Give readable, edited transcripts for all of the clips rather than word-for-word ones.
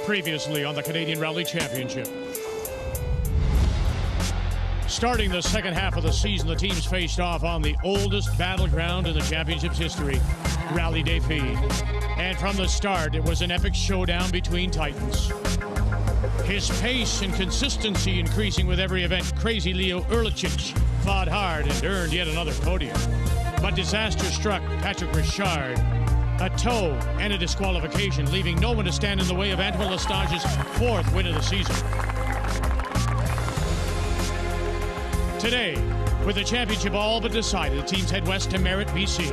Previously on the Canadian Rally Championship. Starting the second half of the season, the teams faced off on the oldest battleground in the championship's history, Rally Défi. And from the start, it was an epic showdown between titans. His pace and consistency increasing with every event, Crazy Leo Erlichich fought hard and earned yet another podium. But disaster struck Patrick Richard. A toe and a disqualification, leaving no one to stand in the way of Antoine Lestage's fourth win of the season. Today, with the championship all but decided, the teams head west to Merritt, BC,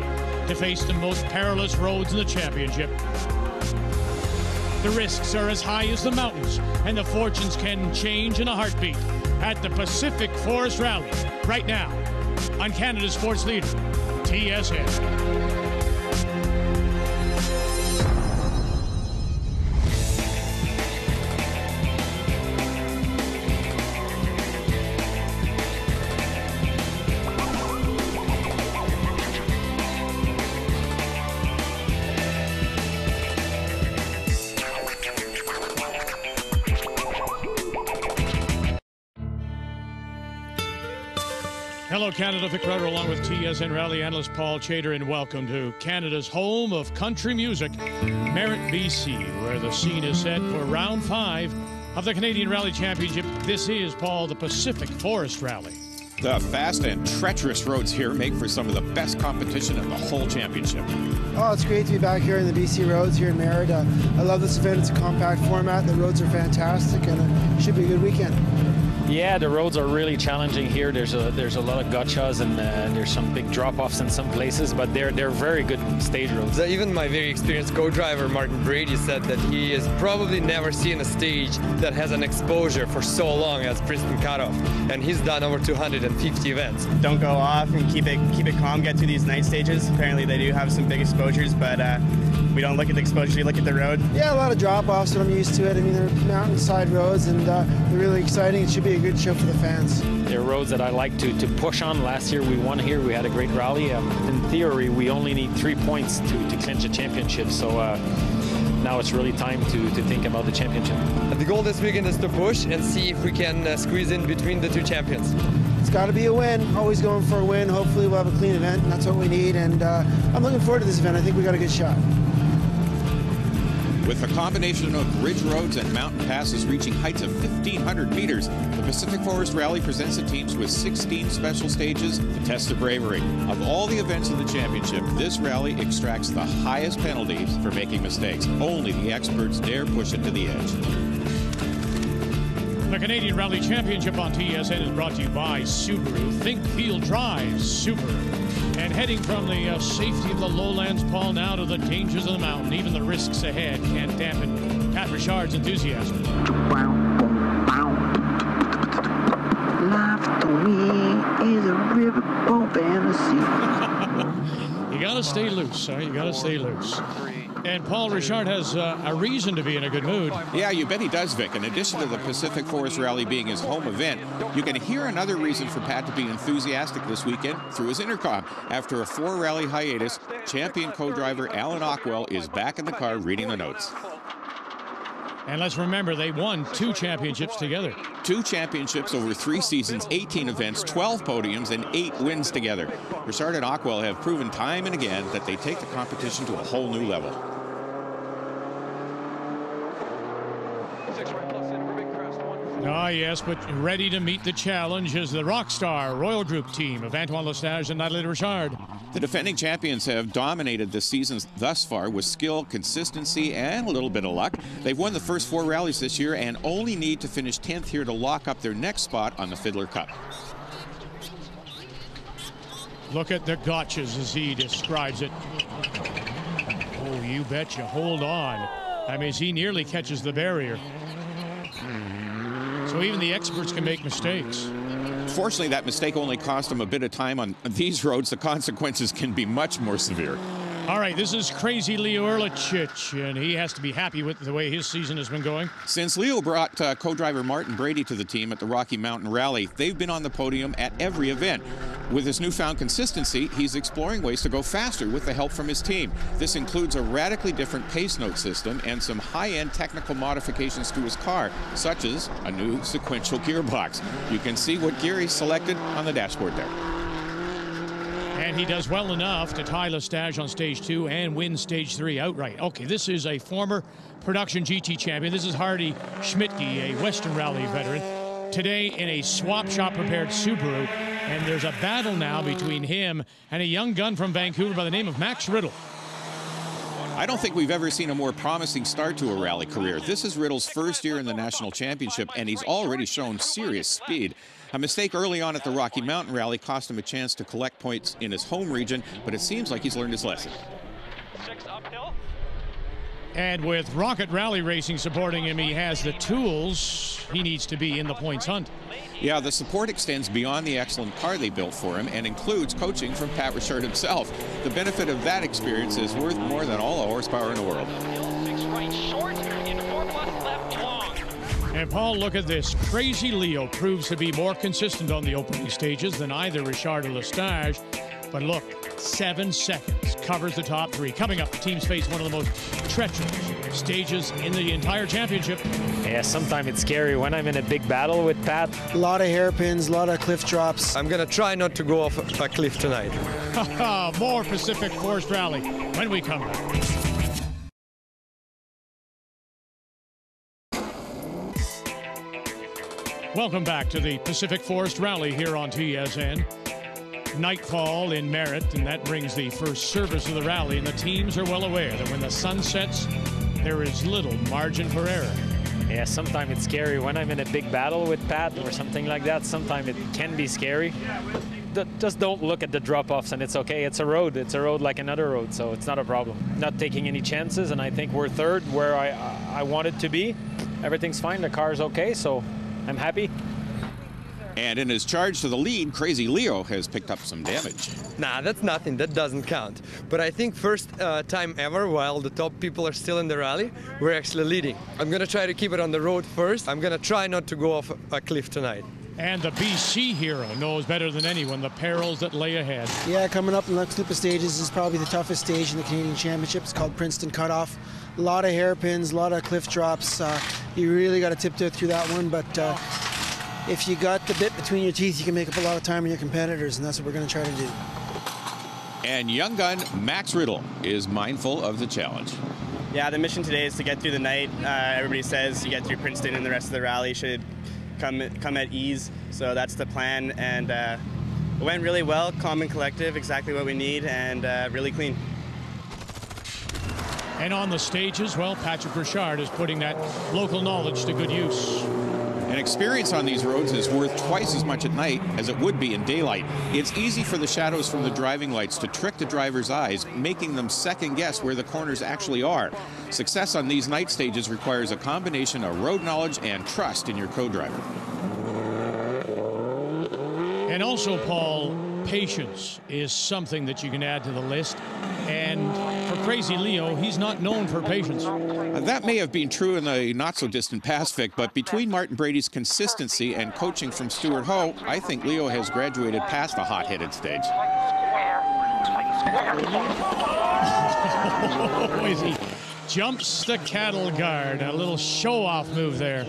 to face the most perilous roads in the championship. The risks are as high as the mountains, and the fortunes can change in a heartbeat at the Pacific Forest Rally, right now, on Canada's sports leader, TSN. Hello, Canada. Vic Rutter along with TSN Rally analyst Paul Chater, and welcome to Canada's home of country music, Merritt, BC, where the scene is set for round 5 of the Canadian Rally Championship. This is, Paul, the Pacific Forest Rally. The fast and treacherous roads here make for some of the best competition in the whole championship. Oh, it's great to be back here in the BC roads here in Merritt. I love this event. It's a compact format. The roads are fantastic, and it should be a good weekend. Yeah, the roads are really challenging here. There's a lot of gotchas and there's some big drop-offs in some places, but they're very good stage roads. Even my very experienced co-driver Martin Brady said that he has probably never seen a stage that has an exposure for so long as Princeton Cutoff, and he's done over 250 events. Don't go off and keep it calm. Get through these night stages. Apparently they do have some big exposures, but we don't look at the exposure. We look at the road. Yeah, a lot of drop-offs, but I'm used to it. I mean, they're mountainside roads, and they're really exciting. It should be a good show for the fans. They're roads that I like to push on. Last year we won here. We had a great rally. In theory, we only need 3 points to clinch a championship. So now it's really time to think about the championship. The goal this weekend is to push and see if we can squeeze in between the two champions. It's got to be a win. Always going for a win. Hopefully we'll have a clean event, and that's what we need. And I'm looking forward to this event. I think we got a good shot. With a combination of ridge roads and mountain passes reaching heights of 1,500 meters, the Pacific Forest Rally presents the teams with 16 special stages to test their bravery. Of all the events in the championship, this rally extracts the highest penalties for making mistakes. Only the experts dare push it to the edge. The Canadian Rally Championship on TSN is brought to you by Subaru. Think, feel, drive Subaru. And heading from the safety of the lowlands, Paul, now to the dangers of the mountain. Even the risks ahead can't dampen Pat Richard's enthusiasm. Life to me is a riverboat fantasy. You gotta stay loose, sir. You gotta stay loose. And Paul Richard has a reason to be in a good mood. Yeah, you bet he does, Vic. In addition to the Pacific Forest Rally being his home event, you can hear another reason for Pat to be enthusiastic this weekend through his intercom. After a 4-rally hiatus, champion co-driver Alan Ockwell is back in the car reading the notes. And let's remember, they won 2 championships together. 2 championships over 3 seasons, 18 events, 12 podiums, and 8 wins together. Richard and Ockwell have proven time and again that they take the competition to a whole new level. Ah, yes, but ready to meet the challenge is the Rockstar Royal Group team of Antoine Lestage and Nathalie Richard. The defending champions have dominated the season thus far with skill, consistency, and a little bit of luck. They've won the first 4 rallies this year and only need to finish 10th here to lock up their next spot on the Fiddler Cup. Look at the gotchas as he describes it. Oh, you betcha. Hold on. I mean, he nearly catches the barrier. So even the experts can make mistakes. Fortunately, that mistake only cost him a bit of time on these roads. The consequences can be much more severe. All right, this is Crazy Leo Erlichich, and he has to be happy with the way his season has been going. Since Leo brought co-driver Martin Brady to the team at the Rocky Mountain Rally, they've been on the podium at every event. With his newfound consistency, he's exploring ways to go faster with the help from his team. This includes a radically different pace note system and some high-end technical modifications to his car, such as a new sequential gearbox. You can see what gear he's selected on the dashboard there. And he does well enough to tie Lestage on stage 2 and win stage 3 outright. Okay, this is a former production GT champion. This is Hardy Schmidtke, a Western Rally veteran. Today in a swap shop prepared Subaru. And there's a battle now between him and a young gun from Vancouver by the name of Max Riddle. I don't think we've ever seen a more promising start to a rally career. This is Riddle's first year in the national championship, and he's already shown serious speed. A mistake early on at the Rocky Mountain Rally cost him a chance to collect points in his home region, but it seems like he's learned his lesson. And with Rocket Rally Racing supporting him, he has the tools he needs to be in the points hunt. Yeah, the support extends beyond the excellent car they built for him and includes coaching from Pat Richard himself. The benefit of that experience is worth more than all the horsepower in the world. And Paul, look at this. Crazy Leo proves to be more consistent on the opening stages than either Richard or Lestage. But look, 7 seconds covers the top 3. Coming up, the teams face one of the most treacherous stages in the entire championship. Yeah, sometimes it's scary when I'm in a big battle with Pat. A lot of hairpins, a lot of cliff drops. I'm going to try not to go off a cliff tonight. More Pacific Forest Rally when we come back. Welcome back to the Pacific Forest Rally here on TSN. Nightfall in Merritt, and that brings the first service of the rally, and the teams are well aware that when the sun sets, there is little margin for error. Yeah, sometimes it's scary when I'm in a big battle with Pat or something like that. Sometimes it can be scary. Just don't look at the drop-offs and it's okay. It's a road like another road, so it's not a problem. Not taking any chances, and I think we're third where I wanted to be. Everything's fine, the car's okay, so I'm happy. And in his charge to the lead, Crazy Leo has picked up some damage. Nah, that's nothing. That doesn't count. But I think first time ever, while the top people are still in the rally, we're actually leading. I'm going to try to keep it on the road first. I'm going to try not to go off a cliff tonight. And the BC hero knows better than anyone the perils that lay ahead. Yeah, coming up in the next group of stages is probably the toughest stage in the Canadian Championship. It's called Princeton Cutoff. A lot of hairpins, a lot of cliff drops. You really got to tiptoe through that one, but if you got the bit between your teeth, you can make up a lot of time on your competitors, and that's what we're going to try to do. And young gun Max Riddle is mindful of the challenge. Yeah, the mission today is to get through the night. Everybody says you get through Princeton and the rest of the rally should come at ease. So that's the plan, and it went really well, calm and collective, exactly what we need, and really clean. And on the stages, well, Patrick Richard is putting that local knowledge to good use. And experience on these roads is worth twice as much at night as it would be in daylight. It's easy for the shadows from the driving lights to trick the driver's eyes, making them second guess where the corners actually are. Success on these night stages requires a combination of road knowledge and trust in your co-driver. And also, Paul, patience is something that you can add to the list. And for Crazy Leo, he's not known for patience. That may have been true in the not-so-distant past, Vic, but between Martin Brady's consistency and coaching from Stuart Ho, I think Leo has graduated past the hot-headed stage. As he jumps the cattle guard, a little show-off move there.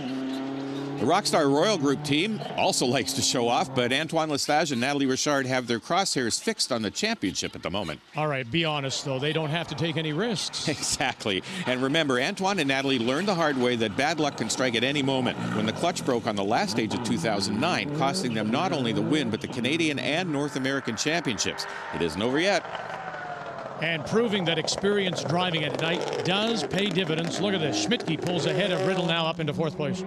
The Rockstar Royal Group team also likes to show off, but Antoine Lestage and Natalie Richard have their crosshairs fixed on the championship at the moment. All right, be honest, though. They don't have to take any risks. Exactly. And remember, Antoine and Natalie learned the hard way that bad luck can strike at any moment when the clutch broke on the last stage of 2009, costing them not only the win, but the Canadian and North American championships. It isn't over yet. And proving that experienced driving at night does pay dividends. Look at this. Schmidtke pulls ahead of Riddle now up into 4th place.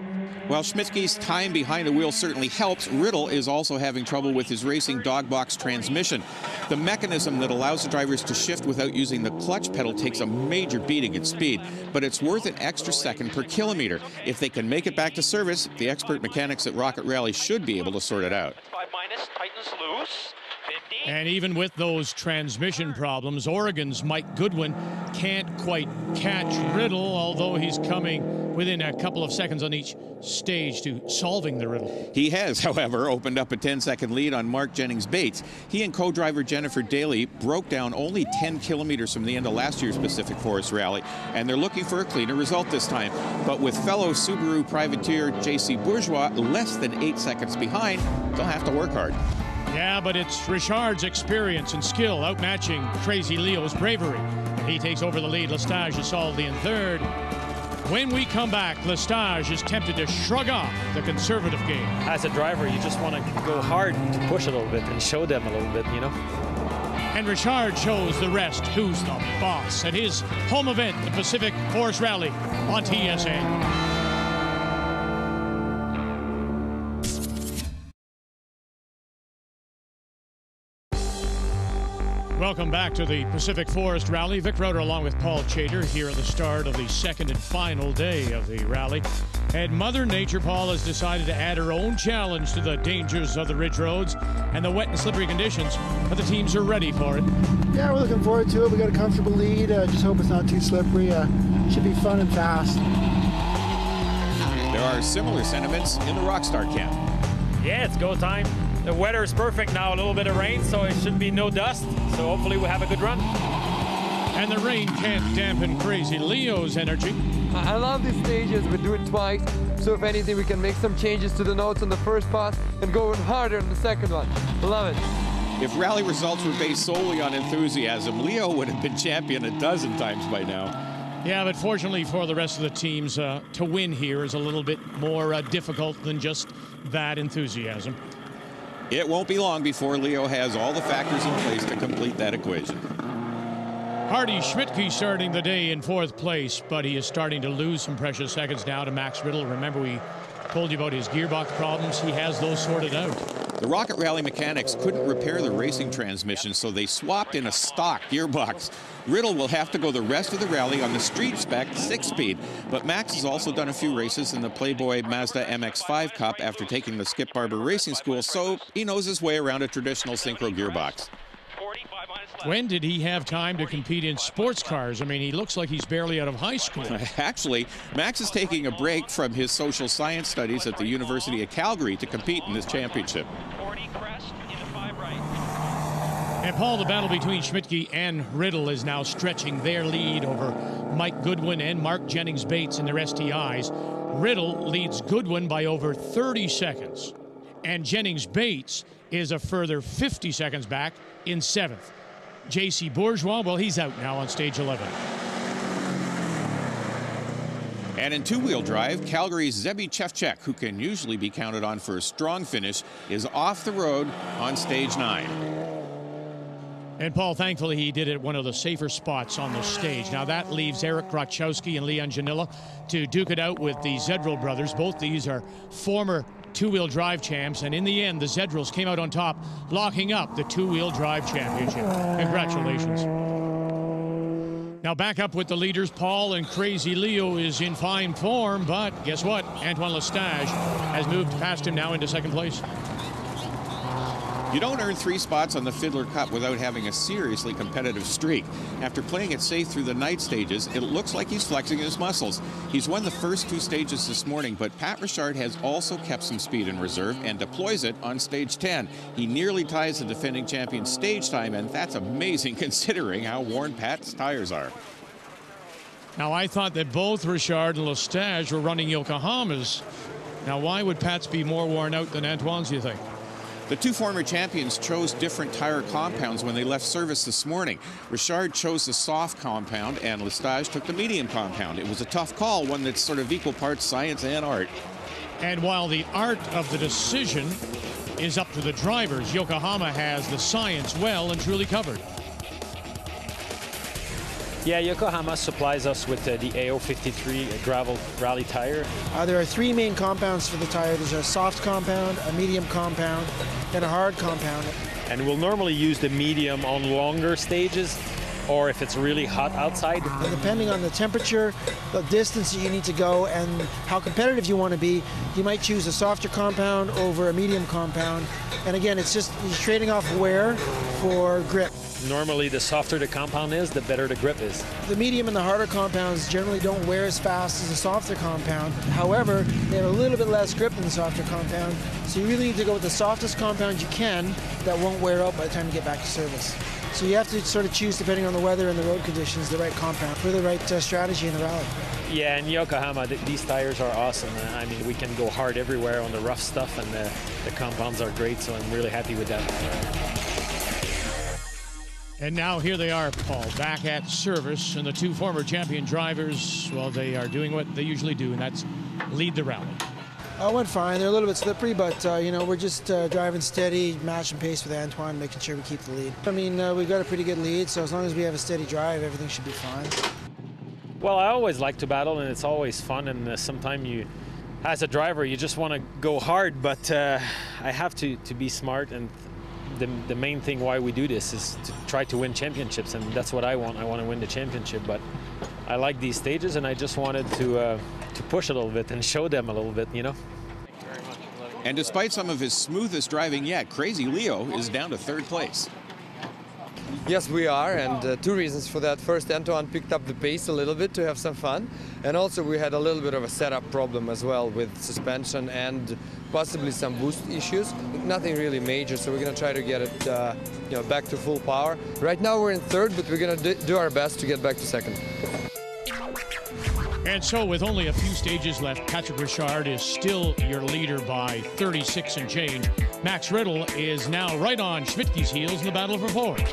While Schmidtke's time behind the wheel certainly helps, Riddle is also having trouble with his racing dog box transmission. The mechanism that allows the drivers to shift without using the clutch pedal takes a major beating in speed, but it's worth an extra second per kilometer. If they can make it back to service, the expert mechanics at Rocket Rally should be able to sort it out. 5 minus, tightens loose, 50. And even with those transmission problems, Oregon's Mike Goodwin can't quite catch Riddle, although he's coming within a couple of seconds on each stage to solving the riddle. He has, however, opened up a 10-second lead on Mark Jennings-Bates. He and co-driver Jennifer Daly broke down only 10 kilometers from the end of last year's Pacific Forest Rally, and they're looking for a cleaner result this time. But with fellow Subaru privateer J.C. Bourgeois less than 8 seconds behind, they'll have to work hard. Yeah, but it's Richard's experience and skill outmatching Crazy Leo's bravery. He takes over the lead. Lestage is solidly in third. When we come back, Lestage is tempted to shrug off the conservative game. As a driver, you just want to go hard to push a little bit and show them a little bit, you know. And Richard shows the rest who's the boss at his home event, the Pacific Forest Rally on TSN. Welcome back to the Pacific Forest Rally. Vic Roeder along with Paul Chater here at the start of the second and final day of the rally. And Mother Nature, Paul, has decided to add her own challenge to the dangers of the ridge roads and the wet and slippery conditions, but the teams are ready for it. Yeah, we're looking forward to it. We got a comfortable lead. Just hope it's not too slippery. Should be fun and fast. There are similar sentiments in the Rockstar camp. Yeah, it's go time. The weather is perfect now, a little bit of rain, so it should be no dust. So hopefully we'll have a good run. And the rain can't dampen Crazy Leo's energy. I love these stages. We do it twice. So if anything, we can make some changes to the notes on the first pass and go harder on the second one. Love it. If rally results were based solely on enthusiasm, Leo would have been champion a dozen times by now. Yeah, but fortunately for the rest of the teams, to win here is a little bit more difficult than just that enthusiasm. It won't be long before Leo has all the factors in place to complete that equation. Hardy Schmidtke starting the day in fourth place, but he is starting to lose some precious seconds now to Max Riddle. Remember, we told you about his gearbox problems. He has those sorted out. The Rocket Rally mechanics couldn't repair the racing transmission, so they swapped in a stock gearbox. Riddle will have to go the rest of the rally on the street spec 6-speed, but Max has also done a few races in the Playboy Mazda MX-5 Cup after taking the Skip Barber Racing School, so he knows his way around a traditional synchro gearbox. When did he have time to compete in sports cars? I mean, he looks like he's barely out of high school. Actually, Max is taking a break from his social science studies at the University of Calgary to compete in this championship. And Paul, the battle between Schmidtke and Riddle is now stretching their lead over Mike Goodwin and Mark Jennings-Bates in their STIs. Riddle leads Goodwin by over 30 seconds, and Jennings-Bates is a further 50 seconds back in seventh. J.C. Bourgeois, well, he's out now on stage 11. And in two-wheel drive, Calgary's Zebi Chevchek, who can usually be counted on for a strong finish, is off the road on stage 9. And Paul, thankfully, he did it at one of the safer spots on the stage. Now that leaves Eric Grachowski and Leon Janilla to duke it out with the Zedril brothers. Both these are former two-wheel drive champs, and in the end, the Zedrils came out on top, locking up the two-wheel drive championship. Congratulations. Now back up with the leaders. Paul, and Crazy Leo is in fine form, but guess what? Antoine Lestage has moved past him now into second place. You don't earn 3 spots on the Fiddler Cup without having a seriously competitive streak. After playing it safe through the night stages, it looks like he's flexing his muscles. He's won the first 2 stages this morning, but Pat Richard has also kept some speed in reserve and deploys it on stage 10. He nearly ties the defending champion's stage time, and that's amazing considering how worn Pat's tires are. Now, I thought that both Richard and Lestage were running Yokohamas. Now, why would Pat's be more worn out than Antoine's, you think? The 2 former champions chose different tire compounds when they left service this morning. Richard chose the soft compound and Lestage took the medium compound. It was a tough call, one that's sort of equal parts science and art. And while the art of the decision is up to the drivers, Yokohama has the science well and truly covered. Yeah, Yokohama supplies us with the AO53 gravel rally tire. There are 3 main compounds for the tire. There's a soft compound, a medium compound, and a hard compound. And we'll normally use the medium on longer stages, or if it's really hot outside. And depending on the temperature, the distance that you need to go, and how competitive you want to be, you might choose a softer compound over a medium compound. And again, it's just you're trading off wear for grip. Normally, the softer the compound is, the better the grip is. The medium and the harder compounds generally don't wear as fast as the softer compound. However, they have a little bit less grip than the softer compound. So you really need to go with the softest compound you can that won't wear out by the time you get back to service. So you have to sort of choose, depending on the weather and the road conditions, the right compound for the right strategy in the rally. Yeah, in Yokohama, these tires are awesome. I mean, we can go hard everywhere on the rough stuff, and the compounds are great, so I'm really happy with that. And now here they are, Paul, back at service, and the two former champion drivers, well, they are doing what they usually do, and that's lead the rally. I went fine. They're a little bit slippery, but you know, we're just driving steady, matching pace with Antoine, making sure we keep the lead. I mean, we've got a pretty good lead, so as long as we have a steady drive, everything should be fine. Well, I always like to battle, and it's always fun, and sometimes you, as a driver, you just want to go hard, but I have to be smart, and the main thing why we do this is to try to win championships, and that's what I want. I want to win the championship, but I like these stages, and I just wanted to push a little bit and show them a little bit, you know. And despite some of his smoothest driving yet, Crazy Leo is down to third place. Yes, we are, and two reasons for that. First, Antoine picked up the pace a little bit to have some fun, and also we had a little bit of a setup problem as well with suspension and possibly some boost issues. Nothing really major, so we're going to try to get it you know, back to full power. Right now we're in third, but we're going to do our best to get back to second. And so with only a few stages left, Patrick Richard is still your leader by 36 and change. Max Riddle is now right on Schmidtke's heels in the battle for fourth.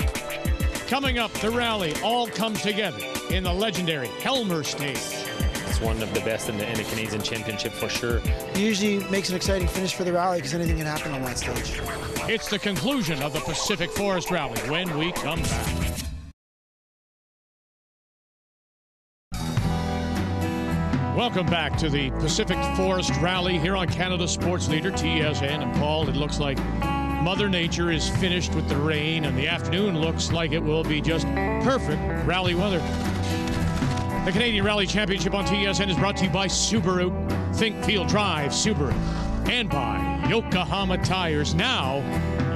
Coming up, the rally all comes together in the legendary Helmer stage. It's one of the best in the Canadian Championship for sure. It usually makes an exciting finish for the rally because anything can happen on that stage. It's the conclusion of the Pacific Forest Rally when we come back. Welcome back to the Pacific Forest Rally here on Canada Sports Leader, TSN. And Paul, it looks like Mother Nature is finished with the rain, and the afternoon looks like it will be just perfect rally weather. The Canadian Rally Championship on TSN is brought to you by Subaru. Think, feel, drive Subaru. And by Yokohama Tires. Now,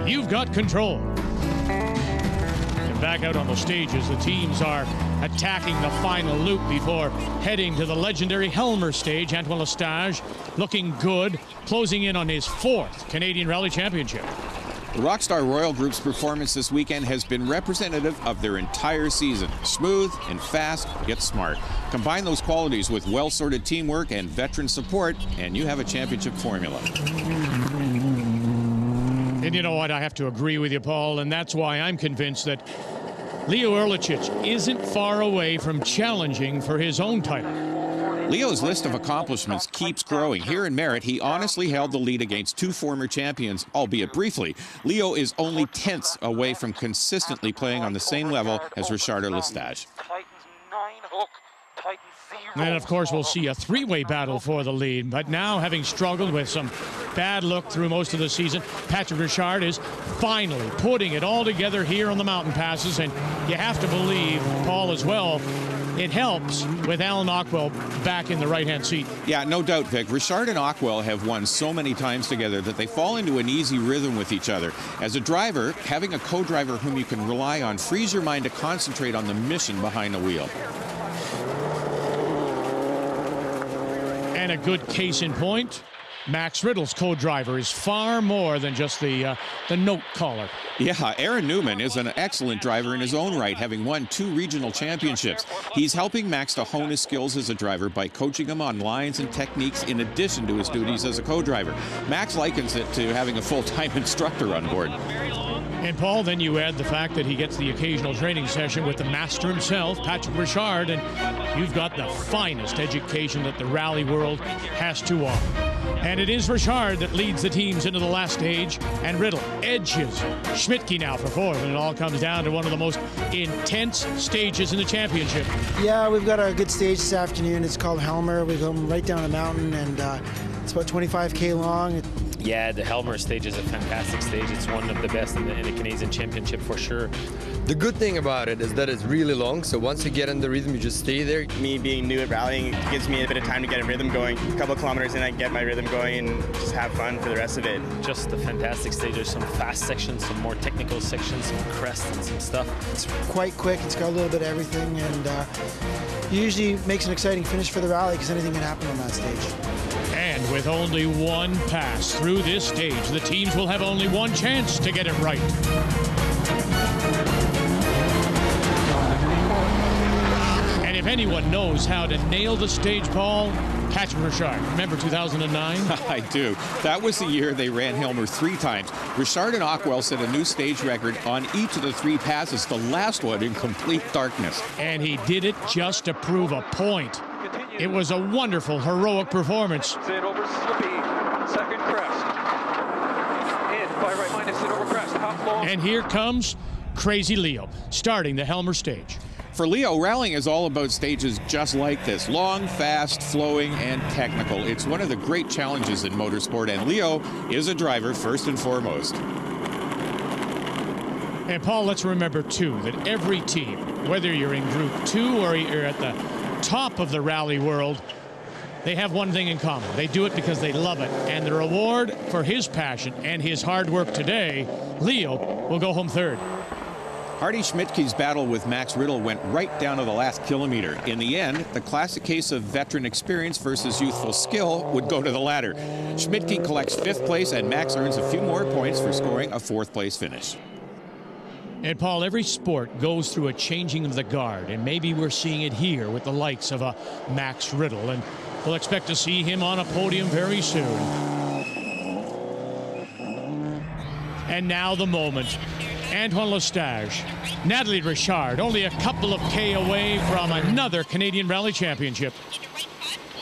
you've got control. And back out on the stages, the teams are attacking the final loop before heading to the legendary Helmer stage. Antoine Lestage looking good, closing in on his fourth Canadian Rally Championship. The Rockstar Royal Group's performance this weekend has been representative of their entire season. Smooth and fast, yet smart. Combine those qualities with well-sorted teamwork and veteran support, and you have a championship formula. And you know what? I have to agree with you, Paul, and that's why I'm convinced that Leo Erlichich isn't far away from challenging for his own title. Leo's list of accomplishments keeps growing. Here in Merritt, he honestly held the lead against two former champions, albeit briefly. Leo is only tenths away from consistently playing on the same level as Richard or Lestage. And of course, we'll see a three-way battle for the lead. But now, having struggled with some bad luck through most of the season, Patrick Richard is finally putting it all together here on the mountain passes. And you have to believe, Paul, as well, it helps with Alan Ockwell back in the right-hand seat. Yeah, no doubt, Vic. Richard and Ockwell have won so many times together that they fall into an easy rhythm with each other. As a driver, having a co-driver whom you can rely on frees your mind to concentrate on the mission behind the wheel. And a good case in point, Max Riddle's co-driver is far more than just the note caller. Yeah, Aaron Newman is an excellent driver in his own right, having won 2 regional championships. He's helping Max to hone his skills as a driver by coaching him on lines and techniques in addition to his duties as a co-driver. Max likens it to having a full-time instructor on board. And Paul, then you add the fact that he gets the occasional training session with the master himself, Patrick Richard, and you've got the finest education that the rally world has to offer. And it is Richard that leads the teams into the last stage, and Riddle edges Schmidtke now for fourth, and it all comes down to one of the most intense stages in the championship. Yeah, we've got a good stage this afternoon. It's called Helmer. We go right down a mountain, and it's about 25K long. Yeah, the Helmer stage is a fantastic stage. It's one of the best in the Canadian Championship for sure. The good thing about it is that it's really long, so once you get in the rhythm, you just stay there. Me being new at rallying, it gives me a bit of time to get a rhythm going. A couple of kilometers in, I get my rhythm going and just have fun for the rest of it. Just a fantastic stage. There's some fast sections, some more technical sections, some crests and some stuff. It's quite quick. It's got a little bit of everything, and usually makes an exciting finish for the rally because anything can happen on that stage. And with only one pass through this stage, the teams will have only one chance to get it right. And if anyone knows how to nail the stage, Paul, Patrick Richard. Remember 2009? I do. That was the year they ran Helmer 3 times. Richard and Ockwell set a new stage record on each of the 3 passes, the last one in complete darkness. And he did it just to prove a point. It was a wonderful, heroic performance. Sit over slippy, second crest. In by right minus, sit over crest, half long. And here comes Crazy Leo, starting the Helmer stage. For Leo, rallying is all about stages just like this. Long, fast, flowing, and technical. It's one of the great challenges in motorsport, and Leo is a driver first and foremost. And Paul, let's remember too that every team, whether you're in Group 2 or you're at the top of the rally world, they have one thing in common. They do it because they love it. And the reward for his passion and his hard work today, Leo will go home third. Hardy Schmidtke's battle with Max Riddle went right down to the last kilometer. In the end, the classic case of veteran experience versus youthful skill would go to the latter. Schmidtke collects 5th place, and Max earns a few more points for scoring a 4th place finish. And Paul, every sport goes through a changing of the guard, and maybe we're seeing it here with the likes of a Max Riddle, and we'll expect to see him on a podium very soon. And now the moment. Antoine Lestage, Natalie Richard, only a couple of K away from another Canadian Rally Championship.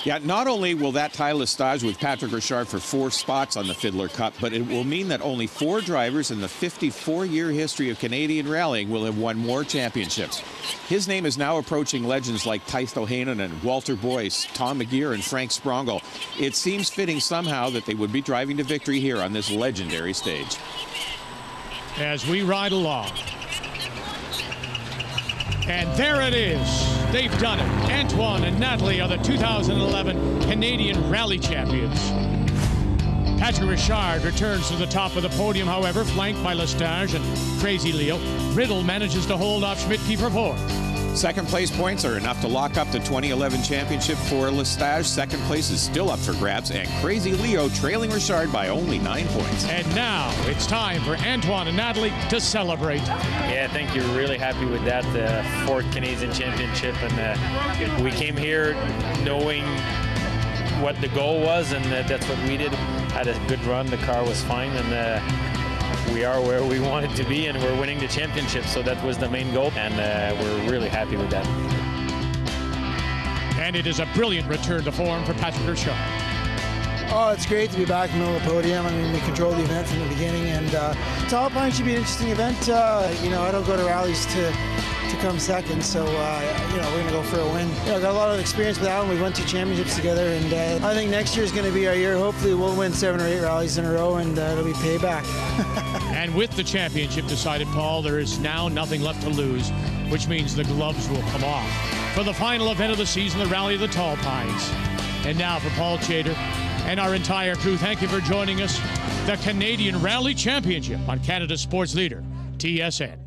Yeah, not only will that tie Lestage with Patrick Richard for 4 spots on the Fiddler Cup, but it will mean that only 4 drivers in the 54-year history of Canadian rallying will have won more championships. His name is now approaching legends like Taisto Heinonen and Walter Boyce, Tom McGeer, and Frank Sprongel. It seems fitting somehow that they would be driving to victory here on this legendary stage. As we ride along. And there it is. They've done it. Antoine and Natalie are the 2011 Canadian Rally Champions. Patrick Richard returns to the top of the podium, however, flanked by Lestage and Crazy Leo. Riddle manages to hold off Schmidtke for 4. 2nd place points are enough to lock up the 2011 championship for Lestage. 2nd place is still up for grabs, and Crazy Leo trailing Richard by only 9 points. And now it's time for Antoine and Natalie to celebrate. Yeah, thank you. Really happy with that 4th Canadian Championship, and we came here knowing what the goal was, and that's what we did. Had a good run. The car was fine, and we are where we wanted to be, and we're winning the championship, so that was the main goal, and we're really happy with that. And it is a brilliant return to form for Patrick Richard. Oh, it's great to be back in the middle of the podium. I mean, we controlled the event from the beginning, and Top Line should be an interesting event. You know, I don't go to rallies to come second, so you know, we're going to go for a win. You know, got a lot of experience with Alan. We won 2 championships together, and I think next year is going to be our year. Hopefully, we'll win 7 or 8 rallies in a row, and it'll be payback. And with the championship decided, Paul, there is now nothing left to lose, which means the gloves will come off for the final event of the season, the Rally of the Tall Pines. And now for Paul Chater and our entire crew, thank you for joining us. The Canadian Rally Championship on Canada's Sports Leader, TSN.